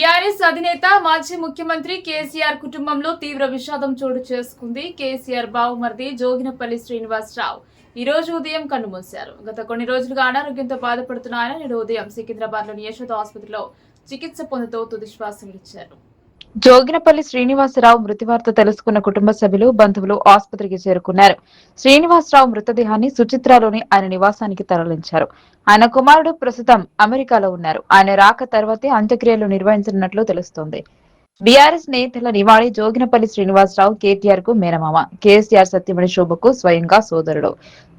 BRS అధినేత మాజీ ముఖ్యమంత్రి కేసీఆర్ కుటుంబంలో తీవ్ర విషాదం చోటు చేసుకుంది. కేసీఆర్ బావమరిది జోగినపల్లి శ్రీనివాసరావు ఈ రోజు ఉదయం కన్నుమూశారు. గత కొన్ని రోజులుగా అనారోగ్యంతో బాధపడుతున్న ఆయన నేడు ఉదయం సికింద్రాబాద్లోని యశోద ఆసుపత్రిలో చికిత్స పొందుతూ తుది శ్వాస విడిచారు. జోగినపల్లి శ్రీనివాసరావు మృతి వార్త తెలుసుకున్న కుటుంబ సభ్యులు, బంధువులు ఆసుపత్రికి చేరుకున్నారు. శ్రీనివాసరావు మృతదేహాన్ని సుచిత్రలోని ఆయన నివాసానికి తరలించారు. ఆయన కుమారుడు ప్రస్తుతం అమెరికాలో ఉన్నారు. ఆయన రాక తర్వాతే అంత్యక్రియలు నిర్వహించనున్నట్లు తెలుస్తోంది. బీఆర్ఎస్ నేతల నివాళి జోగినపల్లి శ్రీనివాసరావు కేటీఆర్ కు మేనమామ, కేసీఆర్ సత్యమణి శోభకు స్వయంగా సోదరుడు.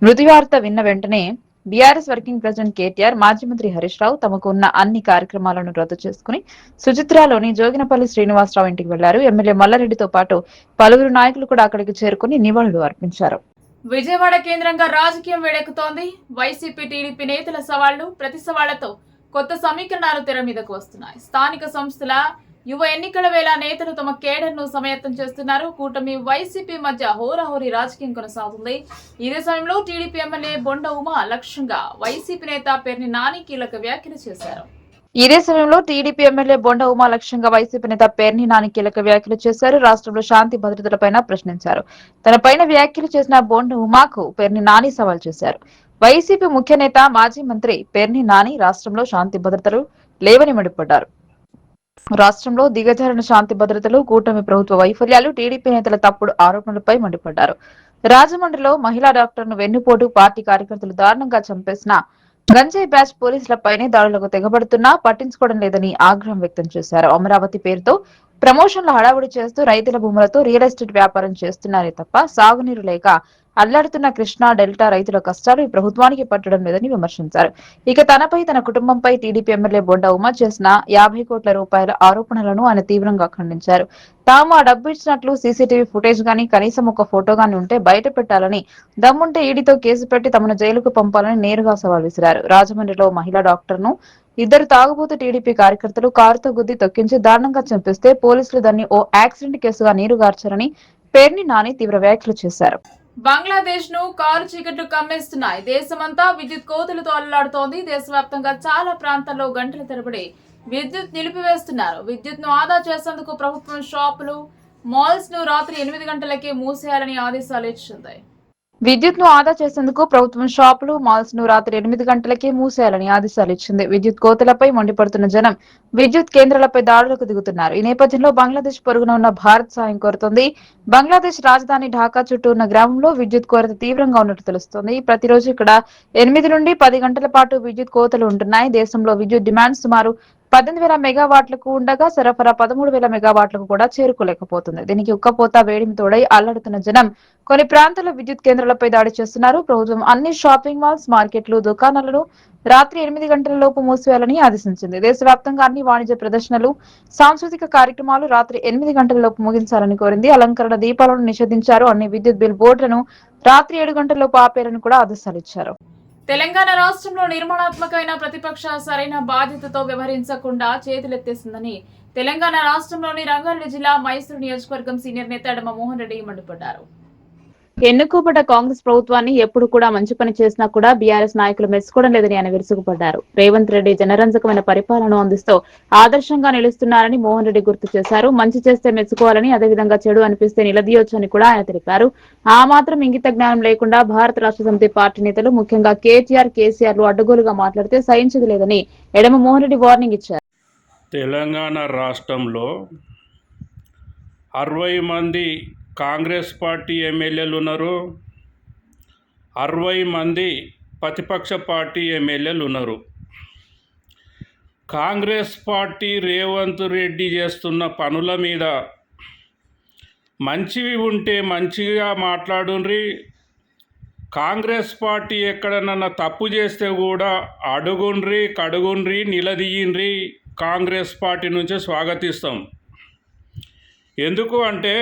మృతి వార్త విన్న వెంటనే బీఆర్ఎస్ వర్కింగ్ ప్రెసిడెంట్ కేటీఆర్, మాజీ మంత్రి హరీష్ రావు తమకు ఉన్న అన్ని కార్యక్రమాలను రద్దు చేసుకుని సుచిత్రలోని జోగినపల్లి శ్రీనివాసరావు ఇంటికి వెళ్లారు. ఎమ్మెల్యే మల్లారెడ్డితో పాటు పలువురు నాయకులు కూడా అక్కడికి చేరుకుని నివాళులు అర్పించారు. విజయవాడ కేంద్రంగా రాజకీయం వేడెక్కుతోంది. వైసీపీ, టీడీపీ నేతల సవాళ్లు, ప్రతి సవాళ్లతో కొత్త సమీకరణాలు తెర మీదకు వస్తున్నాయి. స్థానిక సంస్థల యువ ఎన్నికల వేళ నేతలు తమ కేడర్ను సమయత్తం చేస్తున్నారు. కూటమి వైసీపీ మధ్య హోరాహోరీ రాజకీయం కొనసాగుతుంది. ఇదే సమయంలో టీడీపీ ఎమ్మెల్యే బొండ ఉమా లక్ష్యంగా వైసీపీ నేత పేర్ని నాని కీలక వ్యాఖ్యలు చేశారు. ఇదే సమయంలో టీడీపీ ఎమ్మెల్యే బొండ ఉమా లక్ష్యంగా వైసీపీ నేత పేర్ని నాని కీలక వ్యాఖ్యలు చేశారు. రాష్ట్రంలో శాంతి భద్రతలపైన ప్రశ్నించారు. తన పైన వ్యాఖ్యలు చేసిన బొండ ఉమాకు పేర్ని నాని సవాల్ చేశారు. వైసీపీ ముఖ్య నేత, మాజీ మంత్రి పేర్ని నాని రాష్ట్రంలో శాంతి భద్రతలు లేవని మండిపడ్డారు. రాష్ట్రంలో దిగజారిన శాంతి భద్రతలు, కూటమి ప్రభుత్వ వైఫల్యాలు, టీడీపీ నేతల తప్పుడు ఆరోపణలపై మండిపడ్డారు. రాజమండ్రిలో మహిళా డాక్టర్ను వెన్నుపోటు పార్టీ కార్యకర్తలు దారుణంగా చంపేసిన గంజాయి బ్యాచ్ పోలీసులపైనే దాడులకు తెగబడుతున్నా పట్టించుకోవడం లేదని ఆగ్రహం వ్యక్తం చేశారు. అమరావతి పేరుతో ప్రమోషన్ల హడావుడి చేస్తూ రైతుల భూములతో రియల్ ఎస్టేట్ వ్యాపారం చేస్తున్నారే తప్ప సాగునీరు లేక అల్లాడుతున్న కృష్ణా డెల్టా రైతుల కష్టాలు ఈ ప్రభుత్వానికి పట్టడం లేదని విమర్శించారు. ఇక తనపై, తన కుటుంబంపై టీడీపీ ఎమ్మెల్యే బొండ ఉమ చేసిన 50 కోట్ల రూపాయల ఆరోపణలను ఆయన తీవ్రంగా ఖండించారు. తాము ఆ డబ్బు ఇచ్చినట్లు సీసీటీవీ ఫుటేజ్ గానీ, కనీసం ఒక ఫోటో గానీ ఉంటే బయట పెట్టాలని, దమ్ముంటే ఈడీతో కేసు పెట్టి తమను జైలుకు పంపాలని నేరుగా సవాల్ విసిరారు. రాజమండ్రిలో మహిళా డాక్టర్ను ఇద్దరు తాగుబోతు టీడీపీ కార్యకర్తలు కారుతో గుద్ది తొక్కించి దారుణంగా చంపిస్తే పోలీసులు దాన్ని ఓ యాక్సిడెంట్ కేసుగా నీరుగార్చారని పేర్ని నాని తీవ్ర వ్యాఖ్యలు చేశారు. బంగ్లాదేశ్ ను కారు చీకట్లు కమ్మేస్తున్నాయి. దేశమంతా విద్యుత్ కోతలతో అల్లాడుతోంది. దేశవ్యాప్తంగా చాలా ప్రాంతాల్లో గంటల తరబడి విద్యుత్ నిలిపివేస్తున్నారు. విద్యుత్ ను ఆదా చేసేందుకు ప్రభుత్వం షాపులు, మాల్స్ ను రాత్రి 8 గంటలకే మూసేయాలని ఆదేశాలు ఇచ్చింది. విద్యుత్ ను ఆదా చేసేందుకు ప్రభుత్వం షాపులు, మాల్స్ ను రాత్రి 8 గంటలకే మూసేయాలని ఆదేశాలు ఇచ్చింది. విద్యుత్ కోతలపై మండిపడుతున్న జనం విద్యుత్ కేంద్రాలపై దాడులకు దిగుతున్నారు. ఈ నేపథ్యంలో బంగ్లాదేశ్ పొరుగున ఉన్న భారత్ సాయం కోరుతోంది. బంగ్లాదేశ్ రాజధాని ఢాకా చుట్టూ ఉన్న గ్రామంలో విద్యుత్ కొరత తీవ్రంగా ఉన్నట్టు తెలుస్తోంది. ప్రతిరోజు ఇక్కడ 8 నుండి 10 గంటల పాటు విద్యుత్ కోతలు ఉంటున్నాయి. దేశంలో విద్యుత్ డిమాండ్ సుమారు 18,000 మెగావాట్లకు ఉండగా సరఫరా 13,000 మెగావాట్లకు కూడా చేరుకోలేకపోతుంది. దీనికి ఉక్కపోత, వేడిమి తోడై అల్లాడుతున్న జనం కొన్ని ప్రాంతాల్లో విద్యుత్ కేంద్రాలపై దాడి చేస్తున్నారు. ప్రభుత్వం అన్ని షాపింగ్ మాల్స్, మార్కెట్లు, దుకాణాలను రాత్రి 8 గంటల లోపు మూసివేయాలని ఆదేశించింది. దేశవ్యాప్తంగా అన్ని వాణిజ్య ప్రదర్శనలు, సాంస్కృతిక కార్యక్రమాలు రాత్రి 8 గంటల లోపు ముగించాలని కోరింది. అలంకరణ దీపాలను నిషేధించారు. అన్ని విద్యుత్ బిల్ బోర్డులను రాత్రి 7 గంటల లోపు ఆపేయాలని కూడా ఆదేశాలు ఇచ్చారు. తెలంగాణ రాష్ట్రంలో నిర్మాణాత్మకమైన ప్రతిపక్ష సరైన బాధ్యతతో వ్యవహరించకుండా చేతులెత్తేసిందని తెలంగాణ రాష్ట్రంలోని రంగారెడ్డి జిల్లా మైసూరు నియోజకవర్గం సీనియర్ నేత ఎడమ మోహన్ రెడ్డి మండిపడ్డారు. ఎన్నుకోబడ్డ కాంగ్రెస్ ప్రభుత్వాన్ని ఎప్పుడు కూడా మంచి పని చేసినా కూడా బీఆర్ఎస్ నాయకులు మెచ్చుకోవడం లేదని ఆయన విరుచుకుపడ్డారు. రేవంత్ రెడ్డి జనరంజకమైన పరిపాలన అందిస్తూ ఆదర్శంగా నిలుస్తున్నారని మోహన్ రెడ్డి గుర్తు చేశారు. మంచి చేస్తే మెచ్చుకోవాలని, అదేవిధంగా చెడు అనిపిస్తే నిలదీయొచ్చని కూడా ఆయన తెలిపారు. ఆ మాత్రం ఇంగిత జ్ఞానం లేకుండా భారత రాష్ట్ర సమితి పార్టీ నేతలు, ముఖ్యంగా కేటీఆర్, కేసీఆర్ లు అడ్డగోలుగా మాట్లాడితే సహించదు లేదని ఎడమ మోహన్ రెడ్డి వార్నింగ్ ఇచ్చారు. తెలంగాణ రాష్ట్రంలో 60 మంది కాంగ్రెస్ పార్టీ ఎమ్మెల్యేలు ఉన్నారు, 60 మంది ప్రతిపక్ష పార్టీ ఎమ్మెల్యేలు ఉన్నారు. కాంగ్రెస్ పార్టీ రేవంత్ రెడ్డి చేస్తున్న పనుల మీద మంచివి ఉంటే మంచిగా మాట్లాడుండ్రి. కాంగ్రెస్ పార్టీ ఎక్కడన్నా తప్పు చేస్తే కూడా అడుగుండ్రి, కడుగుండ్రి, నిలదీయండ్రి. కాంగ్రెస్ పార్టీ నుంచే స్వాగతిస్తాం. ఎందుకు అంటే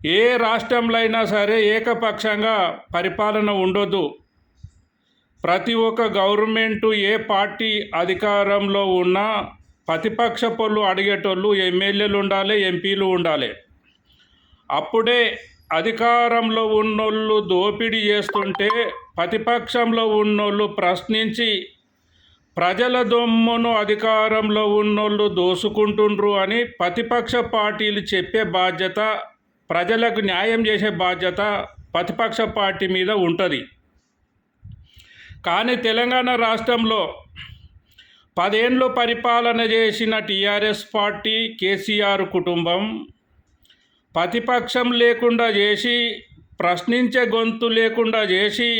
ఏ రాష్ట్రంలో అయినా సరే ఏకపక్షంగా పరిపాలన ఉండొద్దు. ప్రతి ఒక్క గవర్నమెంటు ఏ పార్టీ అధికారంలో ఉన్నా ప్రతిపక్ష పనులు అడిగేటోళ్ళు ఎమ్మెల్యేలు ఉండాలి, ఎంపీలు ఉండాలి. అప్పుడే అధికారంలో ఉన్నోళ్ళు దోపిడీ చేస్తుంటే ప్రతిపక్షంలో ఉన్నోళ్ళు ప్రశ్నించి ప్రజల దొమ్మును అధికారంలో ఉన్నోళ్ళు దోసుకుంటుండ్రు అని ప్రతిపక్ష పార్టీలు చెప్పే బాధ్యత, ప్రజలకు న్యాయం చేసే బాధ్యత ప్రతిపక్ష పార్టీ మీద ఉంటుంది. కానీ తెలంగాణ రాష్ట్రంలో 10 ఏళ్ళు పరిపాలన చేసిన టీఆర్ఎస్ పార్టీ, కేసీఆర్ కుటుంబం ప్రతిపక్షం లేకుండా చేసి, ప్రశ్నించే గొంతు లేకుండా చేసి,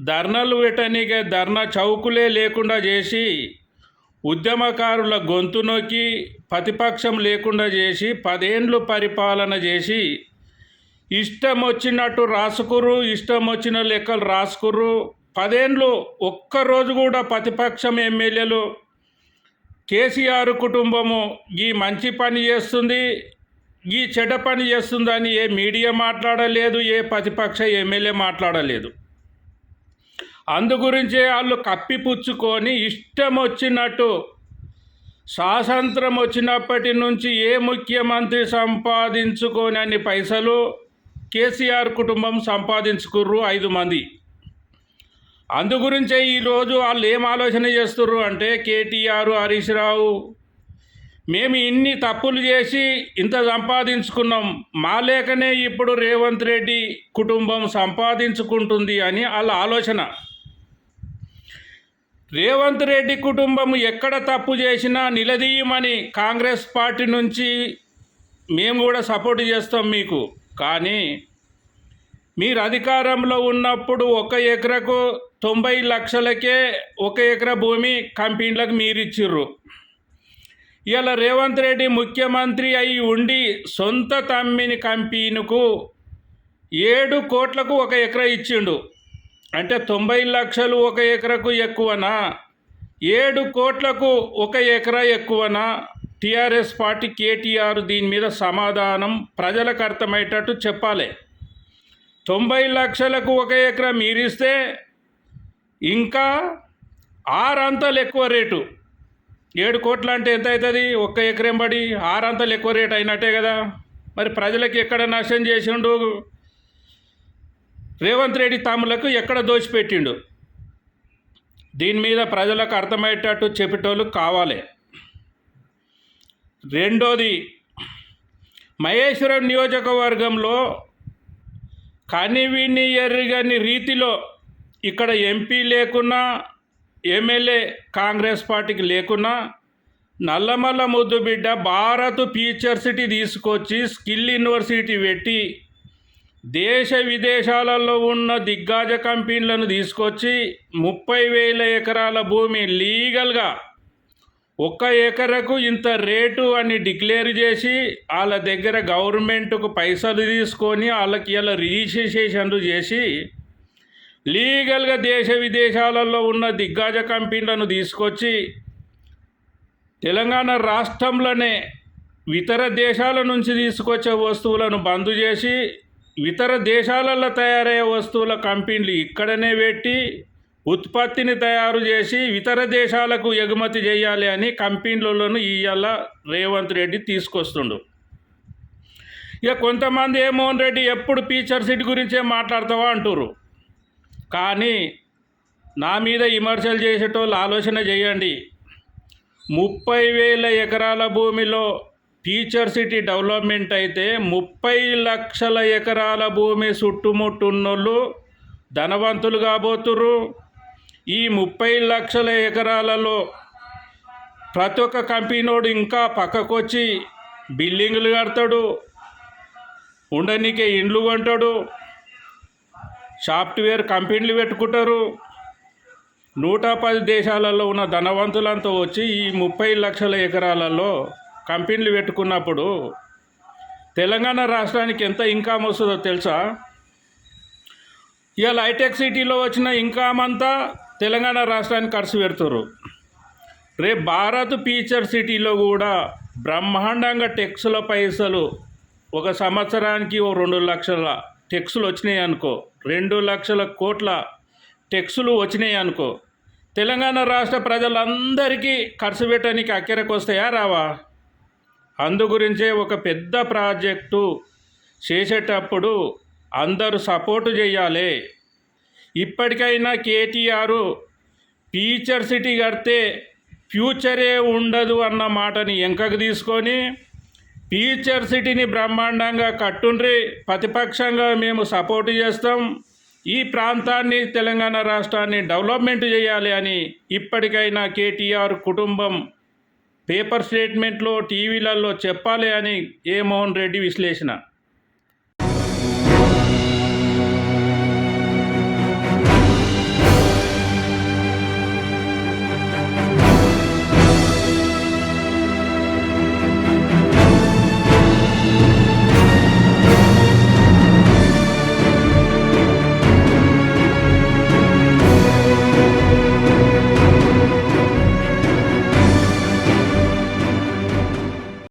ధర్నాలు పెట్టనీకే ధర్నా చౌకులే లేకుండా చేసి, ఉద్యమకారుల గొంతు నొక్కి ప్రతిపక్షం లేకుండా చేసి 10 ఏళ్ళు పరిపాలన చేసి ఇష్టం వచ్చినట్టు రాసుకుర్రు, ఇష్టం వచ్చిన లెక్కలు రాసుకుర్రు. 10 ఏళ్ళు ఒక్కరోజు కూడా ప్రతిపక్షం ఎమ్మెల్యేలు కేసీఆర్ కుటుంబము ఈ మంచి పని చేస్తుంది, ఈ చెడ్డ పని చేస్తుందని ఏ మీడియా మాట్లాడలేదు, ఏ ప్రతిపక్ష ఎమ్మెల్యే మాట్లాడలేదు. అందు గురించే వాళ్ళు కప్పిపుచ్చుకొని ఇష్టం వచ్చినట్టు స్వాతంత్రం వచ్చినప్పటి నుంచి ఏ ముఖ్యమంత్రి సంపాదించుకొని అన్ని పైసలు కేసీఆర్ కుటుంబం సంపాదించుకుర్రు 5 మంది. అందు గురించే ఈరోజు వాళ్ళు ఏం ఆలోచన చేస్తుర్రు అంటే, కేటీఆర్, హరీష్ రావు మేము ఇన్ని తప్పులు చేసి ఇంత సంపాదించుకున్నాం, మా లేకనే ఇప్పుడు రేవంత్ రెడ్డి కుటుంబం సంపాదించుకుంటుంది అని వాళ్ళ ఆలోచన. రేవంత్ రెడ్డి కుటుంబం ఎక్కడ తప్పు చేసినా నిలదీయమని కాంగ్రెస్ పార్టీ నుంచి మేము కూడా సపోర్ట్ చేస్తాం మీకు. కానీ మీరు అధికారంలో ఉన్నప్పుడు 1 ఎకరకు 90 లక్షలకే 1 ఎకరా భూమి కంపెనీలకు మీరు ఇచ్చిర్రు. ఇలా రేవంత్ రెడ్డి ముఖ్యమంత్రి అయి ఉండి సొంత తమ్మిని కంపెనీకు 7 కోట్లకు 1 ఎకరా ఇచ్చిండు. అంటే 90 లక్షలు 1 ఎకరకు ఎక్కువనా, 7 కోట్లకు 1 ఎకరా ఎక్కువనా? టీఆర్ఎస్ పార్టీ, కేటీఆర్ దీని మీద సమాధానం ప్రజలకు అర్థమయ్యేటట్టు చెప్పాలి. 90 లక్షలకు 1 ఎకరా మీరిస్తే ఇంకా 6 అంతలు ఎక్కువ రేటు. 7 కోట్లు అంటే ఎంత అవుతుంది? 1 ఎకరం బడి 6 అంతలు ఎక్కువ రేటు అయినట్టే కదా. మరి ప్రజలకు ఎక్కడ నష్టం చేసిండు? రేవంత్ రెడ్డి తమ్ములకు ఎక్కడ దోచిపెట్టిండు? దీని మీద ప్రజలకు అర్థమయ్యేటట్టు చెప్పేటోళ్ళు కావాలి. రెండోది, మహేశ్వరం నియోజకవర్గంలో కనివిని ఎరుగని రీతిలో ఇక్కడ ఎంపీ లేకున్నా, ఎమ్మెల్యే కాంగ్రెస్ పార్టీకి లేకున్నా, నల్లమల్ల ముద్దు బిడ్డ భారత్ ఫ్యూచర్ సిటీ తీసుకొచ్చి స్కిల్ యూనివర్సిటీ పెట్టి దేశ విదేశాలలో ఉన్న దిగ్గజ కంపెనీలను తీసుకొచ్చి 30,000 ఎకరాల భూమి లీగల్గా 1 ఎకరకు ఇంత రేటు అని డిక్లేర్ చేసి వాళ్ళ దగ్గర గవర్నమెంట్కు పైసలు తీసుకొని వాళ్ళకి ఇలా రిజిస్ట్రేషన్లు చేసి లీగల్గా దేశ విదేశాలలో ఉన్న దిగ్గజ కంపెనీలను తీసుకొచ్చి తెలంగాణ రాష్ట్రంలోనే ఇతర దేశాల నుంచి తీసుకొచ్చే వస్తువులను బంద్ చేసి ఇతర దేశాలలో తయారయ్యే వస్తువుల కంపెనీలు ఇక్కడనే పెట్టి ఉత్పత్తిని తయారు చేసి ఇతర దేశాలకు ఎగుమతి చేయాలి అని కంపెనీలను ఇవాళ రేవంత్ రెడ్డి తీసుకొస్తుండు. ఇక కొంతమంది మోహన్ రెడ్డి ఎప్పుడు ఫ్యూచర్ సిటీ గురించే మాట్లాడతావా అంటారు. కానీ నా మీద విమర్శలు చేసేటోళ్ళు ఆలోచన చేయండి. 30,000 ఎకరాల భూమిలో ఫ్యూచర్ సిటీ డెవలప్మెంట్ అయితే 30 లక్షల ఎకరాల భూమి చుట్టుముట్టున్నోళ్ళు ధనవంతులు కాబోతుర్రు. ఈ 30 లక్షల ఎకరాలలో ప్రతి ఒక్క కంపెనీనోడు ఇంకా పక్కకొచ్చి బిల్డింగులు కడతాడు, ఉండనీకే ఇండ్లు కొంటాడు, సాఫ్ట్వేర్ కంపెనీలు పెట్టుకుంటారు. 110 దేశాలలో ఉన్న ధనవంతులంతా వచ్చి ఈ 30 లక్షల ఎకరాలలో కంపెనీలు పెట్టుకున్నప్పుడు తెలంగాణ రాష్ట్రానికి ఎంత ఇన్కమ్ వస్తుందో తెలుసా? ఇవాళ హైటెక్ సిటీలో వచ్చిన ఇన్కమ్ అంతా తెలంగాణ రాష్ట్రానికి ఖర్చు పెడుతున్నారు. రేపు భారత్ ఫ్యూచర్ సిటీలో కూడా బ్రహ్మాండంగా టెక్స్ల పైసలు ఒక సంవత్సరానికి 2 లక్షల టెక్స్లు వచ్చినాయి అనుకో, 2 లక్షల కోట్ల టెక్స్లు వచ్చినాయి అనుకో, తెలంగాణ రాష్ట్ర ప్రజలందరికీ ఖర్చు పెట్టడానికి అక్కరకు వస్తాయా రావా? అందు గురించే ఒక పెద్ద ప్రాజెక్టు చేసేటప్పుడు అందరూ సపోర్టు చేయాలి. ఇప్పటికైనా కేటీఆర్ టీచర్ సిటీ కడితే ఫ్యూచరే ఉండదు అన్న మాటని వెనకకు తీసుకొని టీచర్ సిటీని బ్రహ్మాండంగా కట్టుండ్రి, ప్రతిపక్షంగా మేము సపోర్టు చేస్తాం, ఈ ప్రాంతాన్ని తెలంగాణ రాష్ట్రాన్ని డెవలప్మెంట్ చేయాలి అని ఇప్పటికైనా కేటీఆర్ కుటుంబం పేపర్ స్టేట్మెంట్లో టీవీలలో చెప్పాలి అని ఏ మోహన్ రెడ్డి విశ్లేషణ.